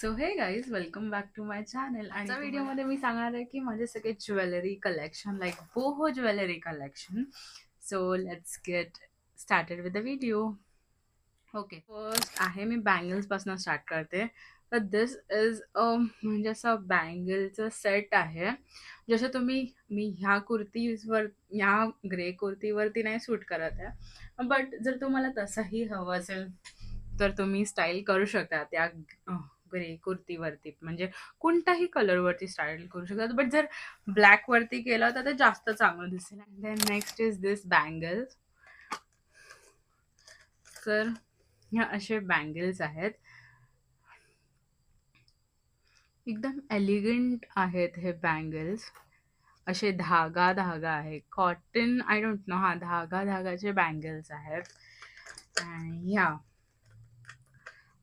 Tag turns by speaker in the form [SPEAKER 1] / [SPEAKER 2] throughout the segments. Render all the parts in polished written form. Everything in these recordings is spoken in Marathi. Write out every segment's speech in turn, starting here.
[SPEAKER 1] So hey guys welcome back to my channel. आजच्या व्हिडिओमध्ये मी सांगणार आहे की माझे सगळे jewellery collection like boho jewellery collection. So let's get started with the video. Okay, first आहे मी बँगल्सपासून स्टार्ट करते. तर दिस इज म्हणजे असं बँगलचं सेट आहे. जसं मी ह्या कुर्तीवर ह्या ग्रे कुर्तीवरती नाही सूट करत आहे, बट जर तुम्हाला तसंही हवं असेल तर तुम्ही स्टाईल करू शकता त्या ग्रे कुर्तीवरती. म्हणजे कोणत्याही कलरवरती स्टाईल करू शकता, बट जर ब्लॅकवरती केलं तर ते जास्त चांगलं दिसेल. Then next is this bangles. तर ह्या असे बँगल्स आहेत, एकदम एलिगंट आहेत हे बँगल्स. असे धागा धागा आहे, कॉटन आय डोंट नो, हा धागा धागाचे बँगल्स आहेत. आणि ह्या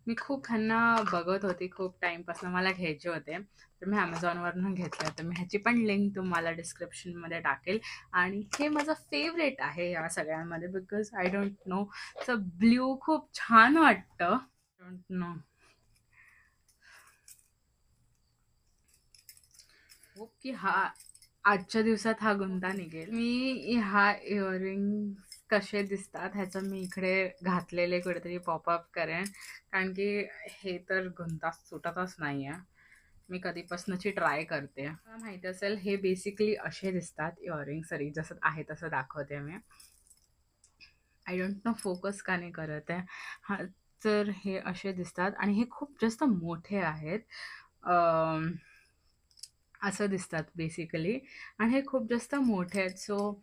[SPEAKER 1] मी खूप ह्यांना बघत होती, खूप टाईमपासून मला घ्यायचे होते, तर मी ॲमेझॉनवरून घेतलं. तर मी ह्याची पण लिंक तुम्हाला डिस्क्रिप्शनमध्ये टाकेल. आणि हे माझं फेवरेट आहे या सगळ्यांमध्ये, because I don't know, blue खूप छान वाटतं. डोंट नो की हा आजच्या दिवसात हा गुंता निघेल. मी ह्या इयरिंग कसे दिसतात ह्याचं मी इकडे घातलेले कुठेतरी पॉपअप करेन, कारण की हे तर गुंता सुटतच नाही आहे. मी कधीपासूनची ट्राय करते. मला माहिती असेल हे बेसिकली असे दिसतात इयरिंग. सरी जसं आहे तसं दाखवते मी. आय डोंट नो फोकस का नाही करत आहे हा. तर हे असे दिसतात आणि हे खूप जास्त मोठे आहेत, असं दिसतात बेसिकली. आणि हे खूप जास्त मोठे आहेत, सो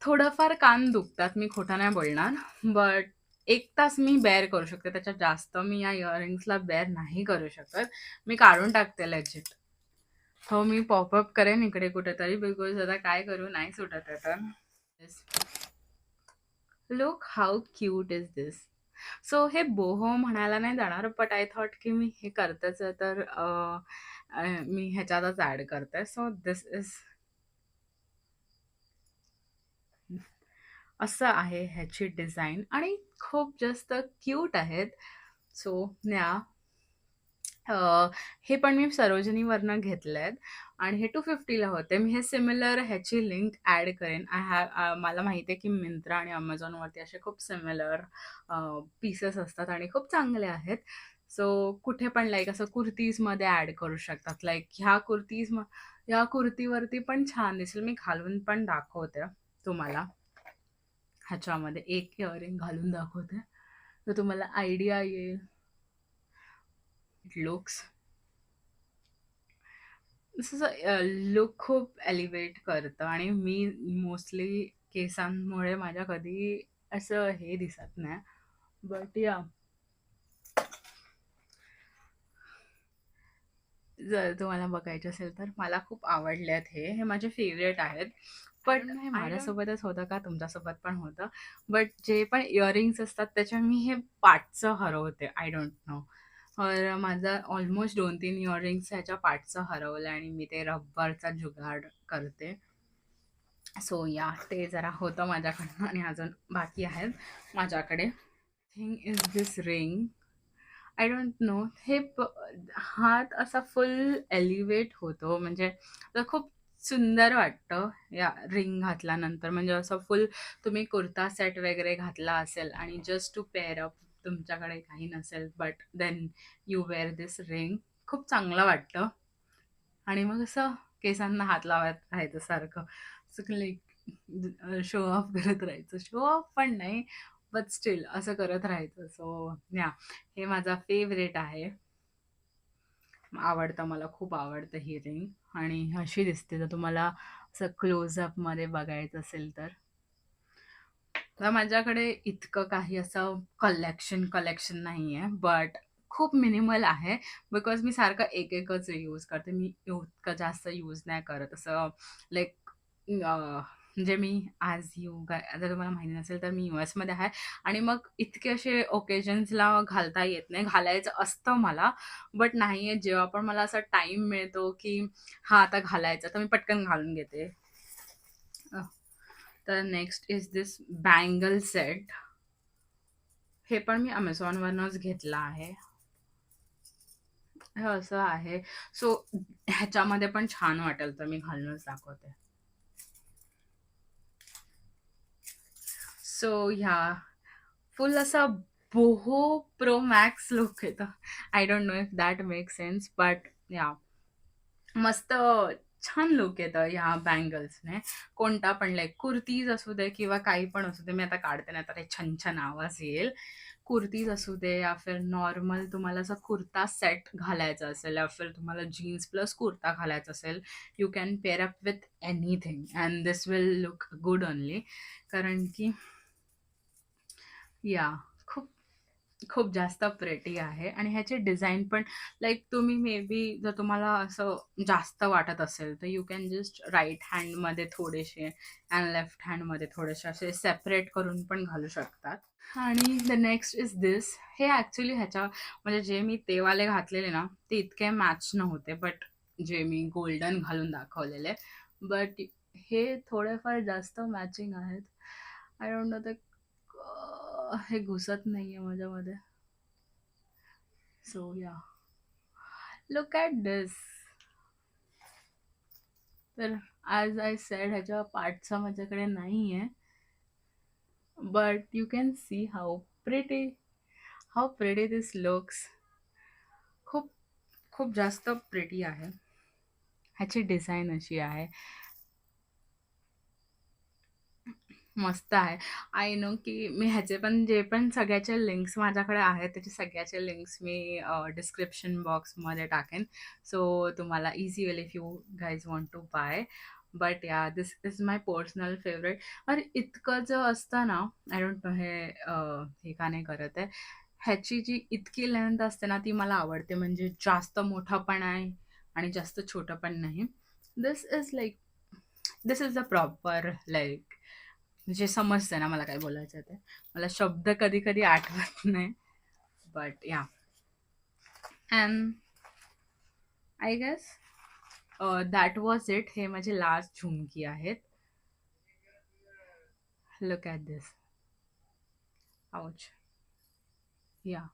[SPEAKER 1] थोडंफार कान दुखतात, मी खोटं नाही बोलणार. बट 1 तास मी बेअर करू शकते, त्याच्यात जास्त मी या इयरिंग्सला बेअर नाही करू शकत. मी काढून टाकते लेजिट. हो, मी पॉपअप करेन इकडे कुठेतरी, बिकॉज आता काय करू, नाही सुटत आहे. तर look how cute is this. So हे बोहो म्हणायला नाही जाणार, बट आय थॉट की मी हे करतेच आहे, तर मी ह्याच्यातच ॲड करते. सो दिस इज असं आहे ह्याची डिझाईन आणि खूप जास्त क्यूट आहेत. सो न्या हे पण मी सरोजिनीवरनं घेतले आहेत आणि हे 250ला होते. मी हे सिमिलर ह्याची लिंक ॲड करेन. मला माहिती आहे की मिंत्रा आणि अमेझॉनवरती असे खूप सिमिलर पीसेस असतात आणि खूप चांगले आहेत. सो कुठे पण लाईक असं कुर्तीजमध्ये ॲड करू शकतात. लाईक ह्या कुर्तीवरती पण छान दिसेल. मी घालून पण दाखवते तुम्हाला. ह्याच्यामध्ये एक इयरिंग घालून दाखवते, तर तुम्हाला आयडिया येईल. लुक्स लुक खूप एलिव्हेट करतं आणि मी मोस्टली केसांमुळे माझ्या कधी असं हे दिसत नाही, बट या जर तुम्हाला बघायचं असेल तर मला खूप आवडले आहेत. हे माझे फेवरेट आहेत. पण हे माझ्यासोबतच होतं का तुमच्यासोबत पण होतं, बट जे पण इयरिंग्स असतात त्याच्या मी हे पार्टचं हरवते. आय डोंट नो, तर माझा ऑलमोस्ट 2-3 इयरिंग्स ह्याच्या पार्टचं हरवलं आणि मी ते रबरचा जुगाड करते. सो या ते जरा होतं माझ्याकडनं आणि अजून बाकी आहेत माझ्याकडे. Thing is this ring. I don't know, हे हात असा फुल एलिव्हेट होतो, म्हणजे खूप सुंदर वाटतं या रिंग घातल्यानंतर. म्हणजे असं फुल तुम्ही कुर्ता सेट वगैरे घातला असेल आणि जस्ट टू पेअर अप, तुमच्याकडे काही नसेल, but then you wear this ring, खूप चांगलं वाटतं. आणि मग असं केसांना हात लावत राहायचं सारखं, असं लाईक शो ऑफ करत राहायचं. शो ऑफ पण नाही, बट स्टील असं करत राहायचं. सो या हे माझा फेवरेट आहे, आवडतं, मला खूप आवडतं ही रिंग. आणि अशी दिसते, जर तुम्हाला असं क्लोजअपमध्ये बघायचं असेल तर. माझ्याकडे इतकं काही असं कलेक्शन नाही आहे, बट खूप मिनिमल आहे, बिकॉज मी सारखं एकच यूज करते. मी इतकं जास्त यूज नाही करत असं, लाईक म्हणजे मी जर तुम्हाला माहिती नसेल तर मी US मध्ये आहे आणि मग इतके असे ओकेजन्सला घालता येत नाही. घालायचं असतं मला, बट नाही आहे. जेव्हा पण मला असा टाईम मिळतो की हा आता घालायचं, तर मी पटकन घालून घेते. तर next is this bangle set. हे पण मी अमेझॉनवरनंच घेतलं आहे. हे असं आहे. सो ह्याच्यामध्ये पण छान वाटेल तर मी घालूनच दाखवते. सो ह्या फुल असा बोहो प्रो मॅक्स लुक येतं. I don't know if that make sense, but या मस्त छान लुक येतं ह्या बँगल्सने. कोणता पण लाईक कुर्तीज असू दे किंवा काही पण असू दे. मी आता काढते नाही तर एक छान छान आवाज येईल. कुर्तीज असू दे या फिर नॉर्मल तुम्हाला असा कुर्ता सेट घालायचा असेल या फिर तुम्हाला जीन्स प्लस कुर्ता घालायचा असेल, you can pair up with anything and this will look good only. कारण की या खूप खूप जास्त प्रेटी आहे आणि ह्याची डिझाईन पण लाईक तुम्ही मे बी जर तुम्हाला असं जास्त वाटत असेल तर यू कॅन जस्ट राईट हँडमध्ये थोडेसे अँड लेफ्ट हँडमध्ये थोडेसे असे सेपरेट करून पण घालू शकतात. आणि द नेक्स्ट इज दिस. हे ॲक्च्युली ह्याच्या म्हणजे जे मी ते वाले घातलेले ना ते इतके मॅच नव्हते, बट जे मी गोल्डन घालून दाखवलेले, बट हे थोडेफार जास्त मॅचिंग आहेत. आय डोंट नो ते हे घुसत नाहीये माझ्यामध्ये. सो या लुक ॲट दिस. तर ॲज आय सेड ह्याच्या पार्टचा माझ्याकडे नाही आहे, but you can see how pretty this looks. खूप खूप जास्त प्रिटी आहे. ह्याची डिझाईन अशी आहे. मस्त आहे. आय नो की मी ह्याचे पण जे पण सगळ्याचे लिंक्स माझ्याकडे आहेत त्याचे सगळ्याचे लिंक्स मी डिस्क्रिप्शन बॉक्समध्ये टाकेन. सो तुम्हाला इझी होईल if you guys want to buy. But yeah this is my personal favourite. अरे इतकं जे असतं ना, आय डोंट नो हे का नाही करत आहे. ह्याची जी इतकी लेंथ असते ना ती मला आवडते. म्हणजे जास्त मोठं पण आहे आणि जास्त छोटं पण नाही. This is like this is a proper like म्हणजे समजतं ना मला काय बोलायचं ते. मला शब्द कधी कधी आठवत नाही, but yeah and I guess that was it. हे माझे लास्ट झुमकी आहेत. Look at this. Ouch. Yeah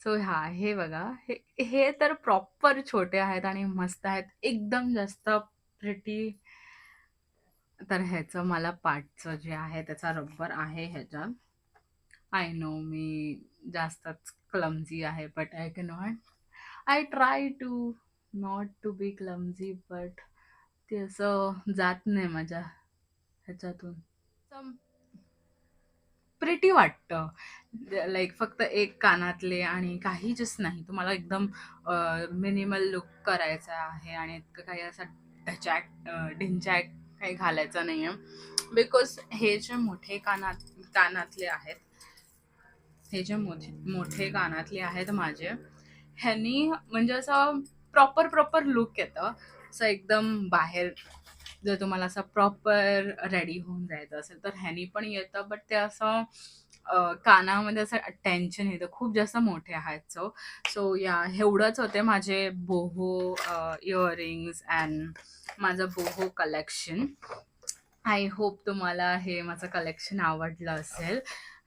[SPEAKER 1] so हा हे बघा, हे हे तर प्रॉपर छोटे आहेत आणि मस्त आहेत एकदम जास्त प्रिटी. तर ह्याचं मला पाठचं जे आहे त्याचा रब्बर आहे ह्याच्यात. आय नो मी जास्तच क्लमझी आहे, but I can not. I try to not to be clumsy, but ते असं जात नाही माझ्या ह्याच्यातून. प्रिटी वाटतं. लाईक फक्त एक कानातले आणि काहीच नाही. तुम्हाला एकदम मिनिमल लुक करायचा आहे आणि इतकं काही असा ढिंचॅक काही घालायचं नाही आहे. बिकॉज हे जे मोठे कानातले आहेत, हे जे मोठे कानातले आहेत माझे, ह्यांनी म्हणजे असं प्रॉपर प्रॉपर लुक येतं. असं एकदम बाहेर जर तुम्हाला असं प्रॉपर रेडी होऊन जायचं असेल तर ह्यानी पण येतं, बट ते असं कानामध्ये असं टेन्शन येतं. खूप जास्त मोठे आहेत. सो या एवढंच होते माझे बोहो इयरिंग्स अँड माझं बोहो कलेक्शन. आय होप तुम्हाला हे माझं कलेक्शन आवडलं असेल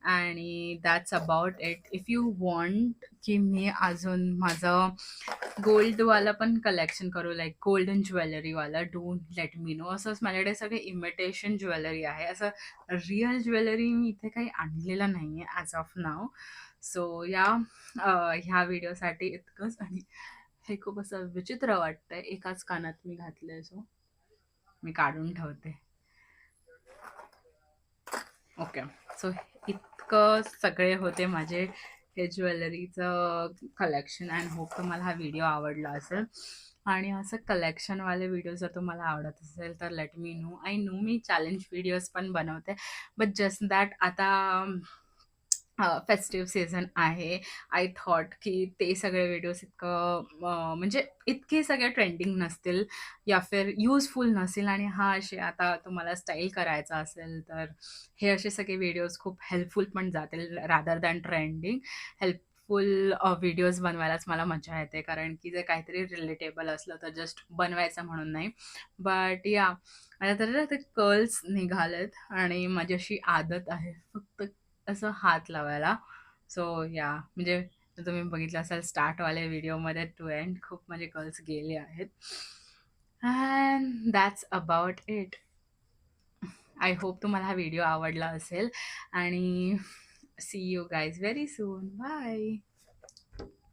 [SPEAKER 1] आणि that's about it. If you want की मी अजून माझं गोल्डवाला पण कलेक्शन करू, लाईक गोल्डन ज्वेलरीवाला, डोंट लेट मी नो. असंच माझ्याकडे सगळे इमिटेशन ज्वेलरी आहे. असं रिअल ज्वेलरी मी इथे काही आणलेलं नाही आहे ॲज ऑफ नाव. सो या ह्या व्हिडिओसाठी इतकंच. आणि हे खूप असं विचित्र वाटतंय एकाच कानात मी घातलंय, सो मी काढून ठेवते. ओके. सो इतकं सगळे होते माझे हे ज्वेलरीचं कलेक्शन अँड होप तुम्हाला हा व्हिडिओ आवडला असेल. आणि असं कलेक्शनवाले व्हिडिओ जर तुम्हाला आवडत असेल तर late me no. I know me challenge videos पण बनवते, बट जस्ट दॅट आता फेस्टिव्ह सीझन आहे. आय थॉट की ते सगळे व्हिडिओज इतकं म्हणजे इतके सगळे ट्रेंडिंग नसतील या फिर युजफुल नसेल. आणि हा असे आता तुम्हाला स्टाईल करायचा असेल तर हे असे सगळे व्हिडिओज खूप हेल्पफुल पण जातील rather than trending. Helpful videos बनवायलाच मला मजा येते, कारण की जर काहीतरी रिलेटेबल असलं तर जस्ट बनवायचं म्हणून नाही. बट या माझ्या तर ना ते कर्ल्स निघालेत आणि माझी अशी आदत आहे फक्त असं हात लावायला. सो या म्हणजे तुम्ही बघितलं असाल स्टार्टवाल्या व्हिडिओमध्ये टू एंड खूप माझे कर्ल्स गेले आहेत. And that's about it. I hope तुम्हाला हा व्हिडिओ आवडला असेल आणि see you guys very soon. Bye.